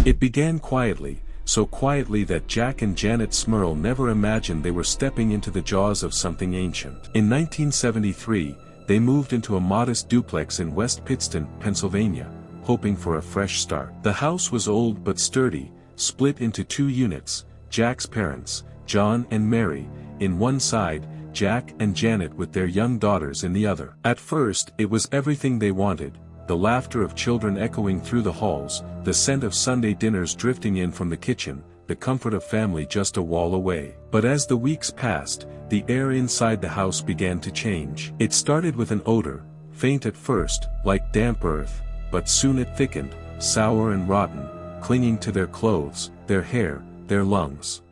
It began quietly, so quietly that Jack and Janet Smurl never imagined they were stepping into the jaws of something ancient. In 1973, they moved into a modest duplex in West Pittston, Pennsylvania, hoping for a fresh start. The house was old but sturdy, split into 2 units, Jack's parents, John and Mary, in one side, Jack and Janet with their young daughters in the other. At first, it was everything they wanted, the laughter of children echoing through the halls, the scent of Sunday dinners drifting in from the kitchen, the comfort of family just a wall away. But as the weeks passed, the air inside the house began to change. It started with an odor, faint at first, like damp earth, but soon it thickened, sour and rotten, clinging to their clothes, their hair, their lungs.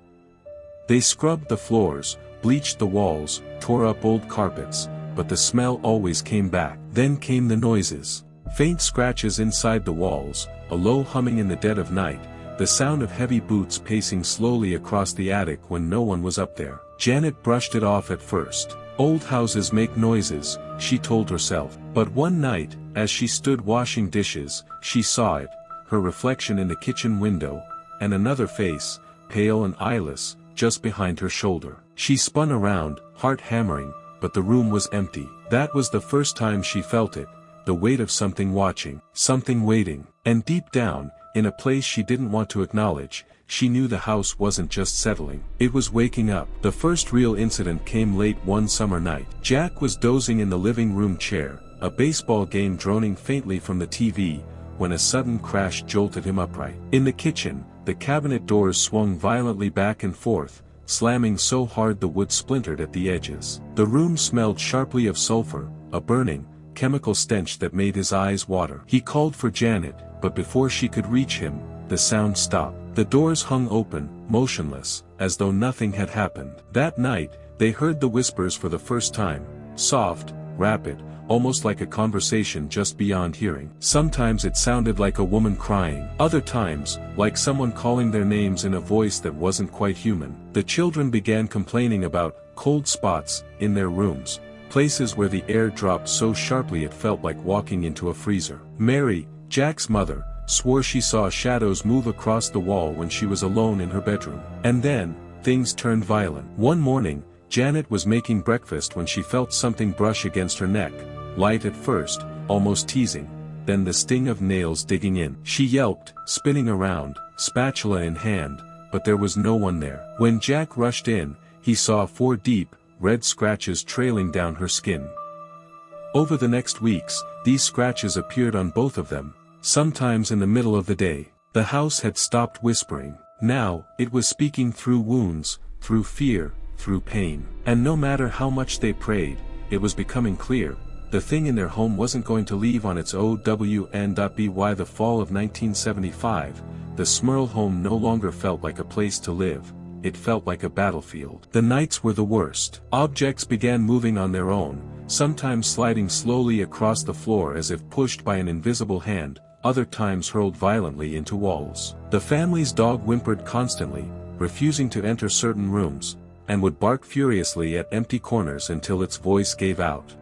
They scrubbed the floors, bleached the walls, tore up old carpets, but the smell always came back. Then came the noises. Faint scratches inside the walls, a low humming in the dead of night, the sound of heavy boots pacing slowly across the attic when no one was up there. Janet brushed it off at first. Old houses make noises, she told herself. But one night, as she stood washing dishes, she saw it, her reflection in the kitchen window, and another face, pale and eyeless, just behind her shoulder. She spun around, heart hammering, but the room was empty. That was the first time she felt it, the weight of something watching, something waiting. And deep down, in a place she didn't want to acknowledge, she knew the house wasn't just settling. It was waking up. The first real incident came late one summer night. Jack was dozing in the living room chair, a baseball game droning faintly from the TV, when a sudden crash jolted him upright. In the kitchen, the cabinet doors swung violently back and forth, slamming so hard the wood splintered at the edges. The room smelled sharply of sulfur, a burning, chemical stench that made his eyes water. He called for Janet, but before she could reach him, the sound stopped. The doors hung open, motionless, as though nothing had happened. That night, they heard the whispers for the first time, soft, rapid, almost like a conversation just beyond hearing. Sometimes it sounded like a woman crying. Other times, like someone calling their names in a voice that wasn't quite human. The children began complaining about cold spots in their rooms, places where the air dropped so sharply it felt like walking into a freezer. Mary, Jack's mother, swore she saw shadows move across the wall when she was alone in her bedroom. And then, things turned violent. One morning, Janet was making breakfast when she felt something brush against her neck, light at first, almost teasing, then the sting of nails digging in. She yelped, spinning around, spatula in hand, but there was no one there. When Jack rushed in, he saw 4 deep, red scratches trailing down her skin. Over the next weeks, these scratches appeared on both of them, sometimes in the middle of the day. The house had stopped whispering. Now, it was speaking through wounds, through fear, through pain. And no matter how much they prayed, it was becoming clear, the thing in their home wasn't going to leave on its own. By the fall of 1975, the Smurl home no longer felt like a place to live, it felt like a battlefield. The nights were the worst. Objects began moving on their own, sometimes sliding slowly across the floor as if pushed by an invisible hand, other times hurled violently into walls. The family's dog whimpered constantly, refusing to enter certain rooms, and would bark furiously at empty corners until its voice gave out.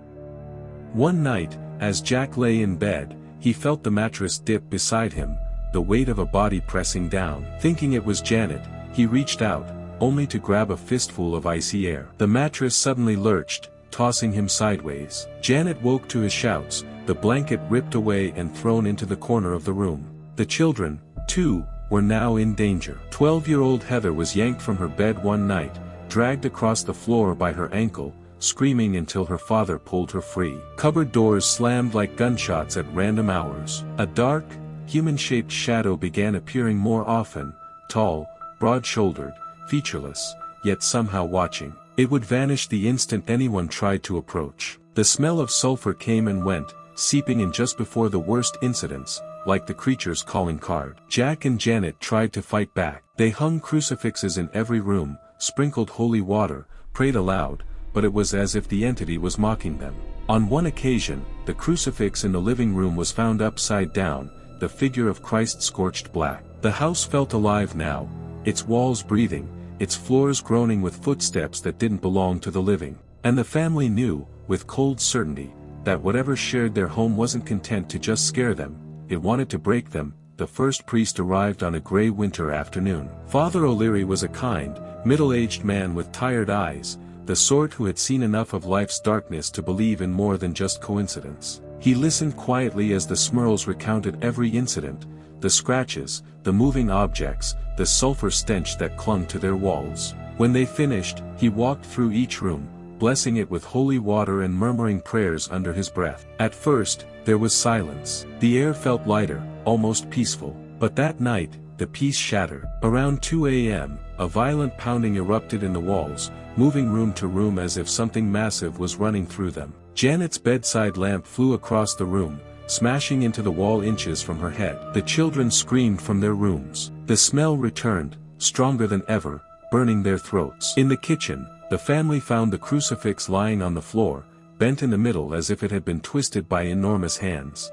One night, as Jack lay in bed, he felt the mattress dip beside him, the weight of a body pressing down. Thinking it was Janet, he reached out, only to grab a fistful of icy air. The mattress suddenly lurched, tossing him sideways. Janet woke to his shouts, the blanket ripped away and thrown into the corner of the room. The children, too, were now in danger. 12-year-old Heather was yanked from her bed one night, dragged across the floor by her ankle, screaming until her father pulled her free. Cupboard doors slammed like gunshots at random hours. A dark, human-shaped shadow began appearing more often, tall, broad-shouldered, featureless, yet somehow watching. It would vanish the instant anyone tried to approach. The smell of sulfur came and went, seeping in just before the worst incidents, like the creature's calling card. Jack and Janet tried to fight back. They hung crucifixes in every room, sprinkled holy water, prayed aloud, but it was as if the entity was mocking them. On one occasion, the crucifix in the living room was found upside down, the figure of Christ scorched black. The house felt alive now, its walls breathing, its floors groaning with footsteps that didn't belong to the living. And the family knew, with cold certainty, that whatever shared their home wasn't content to just scare them, it wanted to break them, the first priest arrived on a gray winter afternoon. Father O'Leary was a kind, middle-aged man with tired eyes, the sort who had seen enough of life's darkness to believe in more than just coincidence. He listened quietly as the Smurls recounted every incident, the scratches, the moving objects, the sulfur stench that clung to their walls. When they finished, he walked through each room, blessing it with holy water and murmuring prayers under his breath. At first, there was silence. The air felt lighter, almost peaceful. But that night, the peace shattered. Around 2 a.m., a violent pounding erupted in the walls, moving room to room as if something massive was running through them. Janet's bedside lamp flew across the room, smashing into the wall inches from her head. The children screamed from their rooms. The smell returned, stronger than ever, burning their throats. In the kitchen, the family found the crucifix lying on the floor, bent in the middle as if it had been twisted by enormous hands.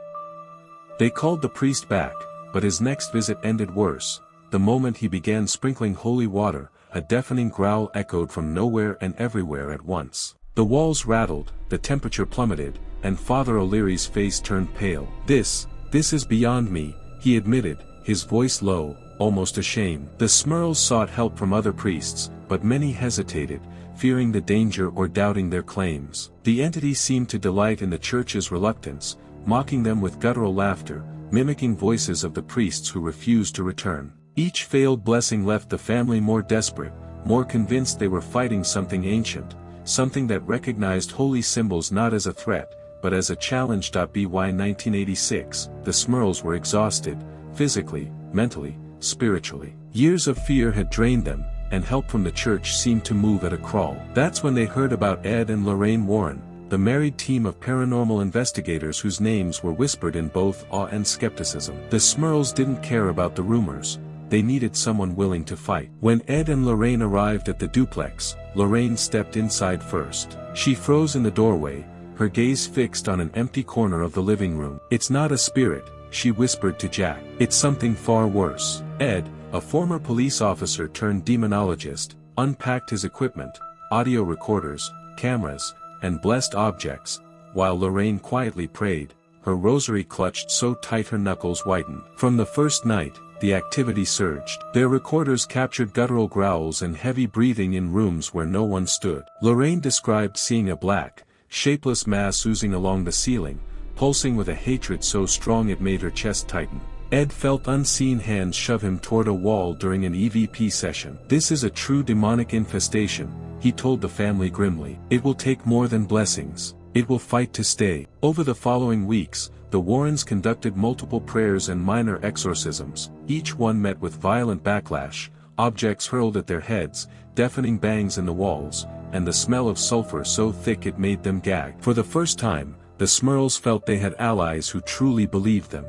They called the priest back, but his next visit ended worse. The moment he began sprinkling holy water, a deafening growl echoed from nowhere and everywhere at once. The walls rattled, the temperature plummeted, and Father O'Leary's face turned pale. This is beyond me," he admitted, his voice low, almost ashamed. The Smurls sought help from other priests, but many hesitated, fearing the danger or doubting their claims. The entity seemed to delight in the church's reluctance, mocking them with guttural laughter, mimicking voices of the priests who refused to return. Each failed blessing left the family more desperate, more convinced they were fighting something ancient, something that recognized holy symbols not as a threat, but as a challenge. By 1986, the Smurls were exhausted, physically, mentally, spiritually. Years of fear had drained them, and help from the church seemed to move at a crawl. That's when they heard about Ed and Lorraine Warren, the married team of paranormal investigators whose names were whispered in both awe and skepticism. The Smurls didn't care about the rumors, they needed someone willing to fight. When Ed and Lorraine arrived at the duplex, Lorraine stepped inside first. She froze in the doorway, her gaze fixed on an empty corner of the living room. "It's not a spirit," she whispered to Jack. "It's something far worse." Ed, a former police officer turned demonologist, unpacked his equipment, audio recorders, cameras, and blessed objects, while Lorraine quietly prayed, her rosary clutched so tight her knuckles whitened. From the first night, the activity surged. Their recorders captured guttural growls and heavy breathing in rooms where no one stood. Lorraine described seeing a black, shapeless mass oozing along the ceiling, pulsing with a hatred so strong it made her chest tighten. Ed felt unseen hands shove him toward a wall during an EVP session. "This is a true demonic infestation," he told the family grimly. "It will take more than blessings. It will fight to stay." Over the following weeks, the Warrens conducted multiple prayers and minor exorcisms, each one met with violent backlash, objects hurled at their heads, deafening bangs in the walls, and the smell of sulfur so thick it made them gag. For the first time, the Smurls felt they had allies who truly believed them.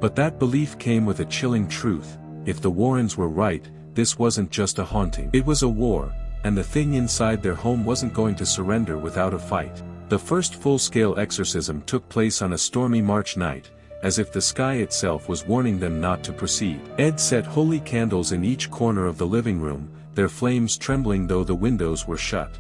But that belief came with a chilling truth: if the Warrens were right, this wasn't just a haunting. It was a war, and the thing inside their home wasn't going to surrender without a fight. The first full-scale exorcism took place on a stormy March night, as if the sky itself was warning them not to proceed. Ed set holy candles in each corner of the living room, their flames trembling though the windows were shut.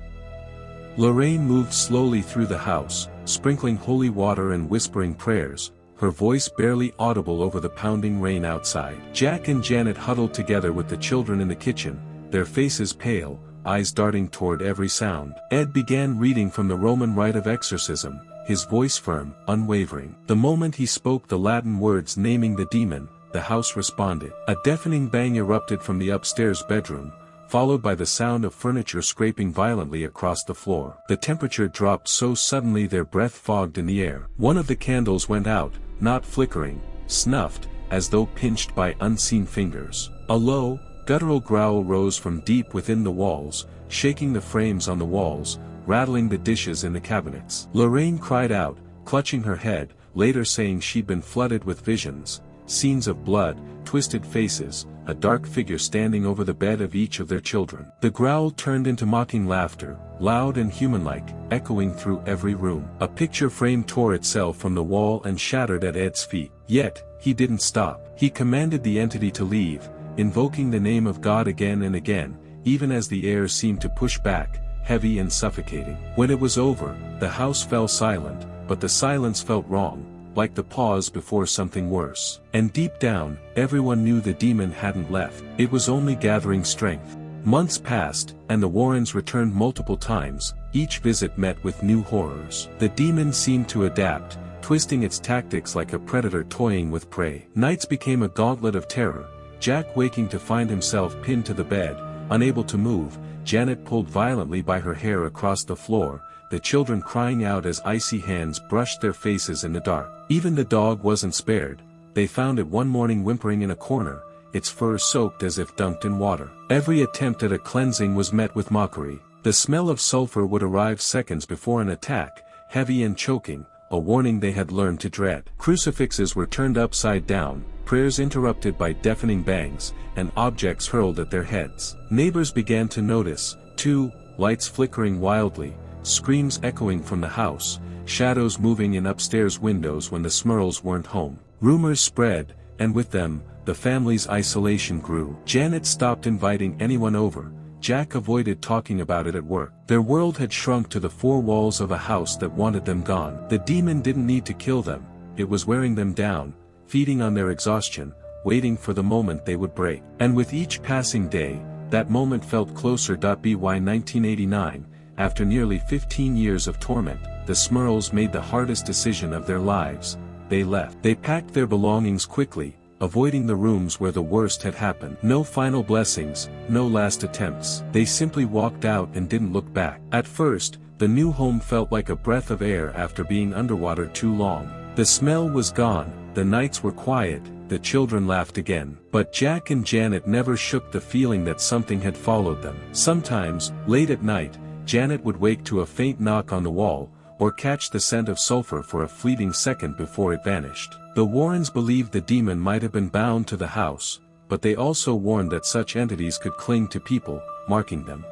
Lorraine moved slowly through the house, sprinkling holy water and whispering prayers, her voice barely audible over the pounding rain outside. Jack and Janet huddled together with the children in the kitchen, their faces pale, eyes darting toward every sound. Ed began reading from the Roman rite of exorcism, his voice firm, unwavering. The moment he spoke the Latin words naming the demon, the house responded. A deafening bang erupted from the upstairs bedroom, followed by the sound of furniture scraping violently across the floor. The temperature dropped so suddenly their breath fogged in the air. One of the candles went out, not flickering, snuffed, as though pinched by unseen fingers. A low, guttural growl rose from deep within the walls, shaking the frames on the walls, rattling the dishes in the cabinets. Lorraine cried out, clutching her head, later saying she'd been flooded with visions, scenes of blood, twisted faces, a dark figure standing over the bed of each of their children. The growl turned into mocking laughter, loud and human-like, echoing through every room. A picture frame tore itself from the wall and shattered at Ed's feet. Yet, he didn't stop. He commanded the entity to leave, invoking the name of God again and again, even as the air seemed to push back, heavy and suffocating. When it was over, the house fell silent, but the silence felt wrong, like the pause before something worse. And deep down, everyone knew the demon hadn't left. It was only gathering strength. Months passed, and the Warrens returned multiple times, each visit met with new horrors. The demon seemed to adapt, twisting its tactics like a predator toying with prey. Nights became a gauntlet of terror, Jack waking to find himself pinned to the bed, unable to move, Janet pulled violently by her hair across the floor, the children crying out as icy hands brushed their faces in the dark. Even the dog wasn't spared. They found it one morning whimpering in a corner, its fur soaked as if dunked in water. Every attempt at a cleansing was met with mockery. The smell of sulfur would arrive seconds before an attack, heavy and choking, a warning they had learned to dread. Crucifixes were turned upside down, prayers interrupted by deafening bangs, and objects hurled at their heads. Neighbors began to notice, too, lights flickering wildly, screams echoing from the house, shadows moving in upstairs windows when the Smurls weren't home. Rumors spread, and with them, the family's isolation grew. Janet stopped inviting anyone over. Jack avoided talking about it at work. Their world had shrunk to the four walls of a house that wanted them gone. The demon didn't need to kill them, it was wearing them down, feeding on their exhaustion, waiting for the moment they would break. And with each passing day, that moment felt closer. By 1989, after nearly 15 years of torment, the Smurls made the hardest decision of their lives. They left. They packed their belongings quickly, avoiding the rooms where the worst had happened. No final blessings, no last attempts. They simply walked out and didn't look back. At first, the new home felt like a breath of air after being underwater too long. The smell was gone, the nights were quiet, the children laughed again. But Jack and Janet never shook the feeling that something had followed them. Sometimes, late at night, Janet would wake to a faint knock on the wall, or catch the scent of sulfur for a fleeting second before it vanished. The Warrens believed the demon might have been bound to the house, but they also warned that such entities could cling to people, marking them.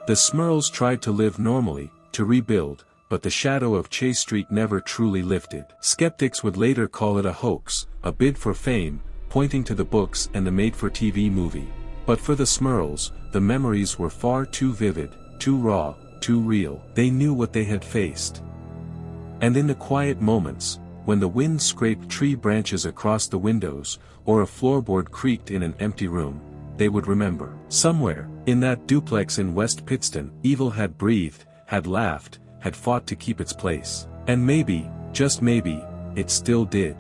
The Smurls tried to live normally, to rebuild, but the shadow of Chase Street never truly lifted. Skeptics would later call it a hoax, a bid for fame, pointing to the books and the made-for-TV movie. But for the Smurls, the memories were far too vivid, too raw, too real. They knew what they had faced. And in the quiet moments, when the wind scraped tree branches across the windows, or a floorboard creaked in an empty room, they would remember. Somewhere, in that duplex in West Pittston, evil had breathed, had laughed, had fought to keep its place. And maybe, just maybe, it still did.